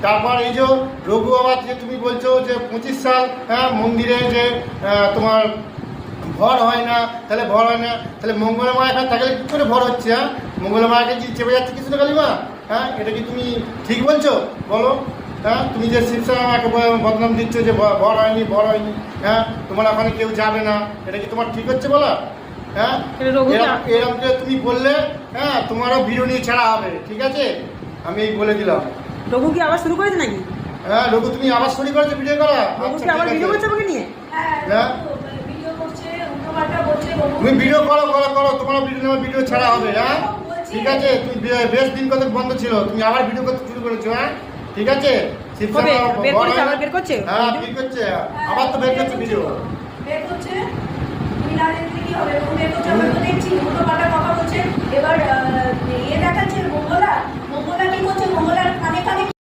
তারপর এই যে রঘু বাবা যে তুমি বলছো যে 25 সাল মন্দিরে যে তোমার ভর হয় না, তাহলে ভর হয় না, তাহলে মঙ্গলা মা এখানে থাকলে কী করে ভর হচ্ছে? মঙ্গলা মাকে কি চেপে যাচ্ছে কৃষ্ণ কালীমা? এটা কি তুমি ঠিক বলছো বলো? তুমি যে শিবসাগর মাকে বদনাম দিচ্ছ যে ভর হয়নি ভর হয়নি, তোমার ওখানে কেউ যাবে না, এটা কি তোমার ঠিক হচ্ছে বলা? এরকম যে তুমি বললে তোমারও ভিডিও নিয়ে ছাড়া হবে, ঠিক আছে? আমি এই বলে দিলাম। রঘু কি আবার শুরু করেছে নাকি? রঘু তুমি আবার শুরু করেছো ভিডিও করা? আবার ভিডিও করছে আমাকে নিয়ে? তুমি ভিডিও করো করো করো, তোমার ভিডিও ছাড়া হবে। ঠিক আছে, তুমি বেশ দিন কত বন্ধ ছিল, তুমি আবার ভিডিও করতে শুরু করেছো। ঠিক আছে, বের করছে আবার বের করছে? বের করছে, আবার তো বের করছে ভিডিও। বের করছে, তুমি না দেখলে কি হবে? ও বের করছে, আমরা তো দেখছি, উল্টো পাল্টা কথা বলছে। এবার দেখাচ্ছে মঙ্গলা কি করছে? মঙ্গলার কানে কানে